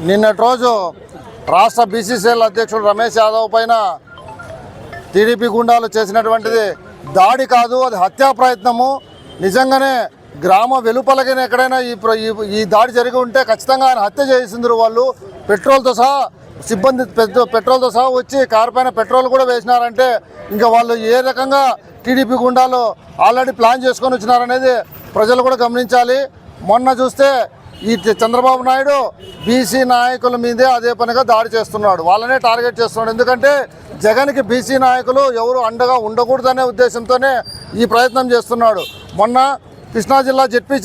నిన్నటి రోజు రాష్ట్ర బీసీసీఎల్ అధ్యక్షుడు రమేష్ యాదవ్ పైన టీడీపీ గుండాలు చేసినటువంటిది దాడి కాదు, అది హత్యా ప్రయత్నము. నిజంగానే గ్రామ వెలుపలకి ఎక్కడైనా ఈ దాడి జరిగి ఉంటే ఖచ్చితంగా ఆయన హత్య చేసిండ్రు. వాళ్ళు పెట్రోల్తో సహా సిబ్బంది పెట్రోల్తో సహా వచ్చి కారు పైన పెట్రోల్ కూడా వేసినారంటే ఇంకా వాళ్ళు ఏ రకంగా టీడీపీ గుండాలు ఆల్రెడీ ప్లాన్ చేసుకొని వచ్చినారనేది ప్రజలు కూడా గమనించాలి. మొన్న చూస్తే ఈ చంద్రబాబు నాయుడు బీసీ నాయకుల మీదే అదే పనిగా దాడి చేస్తున్నాడు, వాళ్ళనే టార్గెట్ చేస్తున్నాడు. ఎందుకంటే జగన్కి బీసీ నాయకులు ఎవరు అండగా ఉండకూడదనే ఉద్దేశంతోనే ఈ ప్రయత్నం చేస్తున్నాడు. మొన్న కృష్ణా జిల్లా జెడ్పీ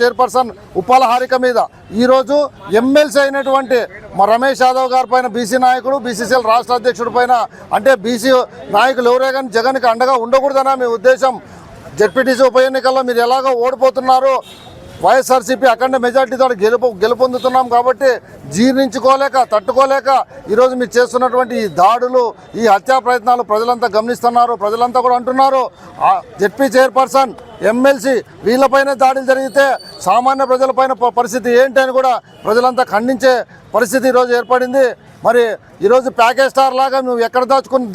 చైర్పర్సన్ ఉప్పాల హారిక మీద ఈరోజు ఎమ్మెల్సీ అయినటువంటి రమేష్ యాదవ్ గారి పైన బీసీ నాయకుడు బీసీసీఎల్ రాష్ట్ర అధ్యక్షుడి పైన, అంటే బీసీ నాయకులు ఎవరే కానీ జగన్కి అండగా ఉండకూడదనా మీ ఉద్దేశం? జెడ్పీటీసీ ఉప ఎన్నికల్లో మీరు ఎలాగో ఓడిపోతున్నారు, వైఎస్ఆర్సీపీ అఖండ మెజార్టీతో గెలుపొందుతున్నాం కాబట్టి జీర్ణించుకోలేక తట్టుకోలేక ఈరోజు మీరు చేస్తున్నటువంటి ఈ దాడులు, ఈ హత్యా ప్రయత్నాలు ప్రజలంతా గమనిస్తున్నారు. ప్రజలంతా కూడా అంటున్నారు జెడ్పీ చైర్పర్సన్ ఎమ్మెల్సీ వీళ్ళపైన దాడులు జరిగితే సామాన్య ప్రజలపైన పరిస్థితి ఏంటి అని కూడా ప్రజలంతా ఖండించే పరిస్థితి ఈరోజు ఏర్పడింది. మరి ఈరోజు ప్యాకేజ్ స్టార్ లాగా నువ్వు ఎక్కడ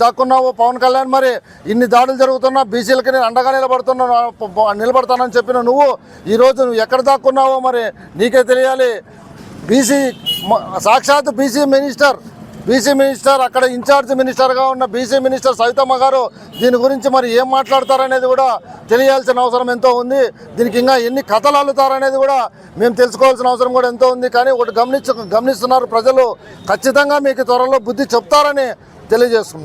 దాక్కున్నావో పవన్ కళ్యాణ్, మరి ఇన్ని దాడులు జరుగుతున్నా బీసీలకి నేను అండగా నిలబడతానని చెప్పిన నువ్వు ఈరోజు నువ్వు ఎక్కడ దాక్కున్నావో మరి నీకే తెలియాలి. బీసీ సాక్షాత్ బీసీ మినిస్టర్ అక్కడ ఇన్ఛార్జ్ మినిస్టర్గా ఉన్న బీసీ మినిస్టర్ సవితమ్మ గారు దీని గురించి మరి ఏం మాట్లాడతారనేది కూడా తెలియాల్సిన అవసరం ఎంతో ఉంది. దీనికి ఇంకా ఎన్ని కథలు అల్లుతారనేది కూడా మేము తెలుసుకోవాల్సిన అవసరం కూడా ఎంతో ఉంది. కానీ ఒకటి గమనిస్తున్నారు ప్రజలు, ఖచ్చితంగా మీకు త్వరలో బుద్ధి చెప్తారని తెలియజేస్తున్నారు.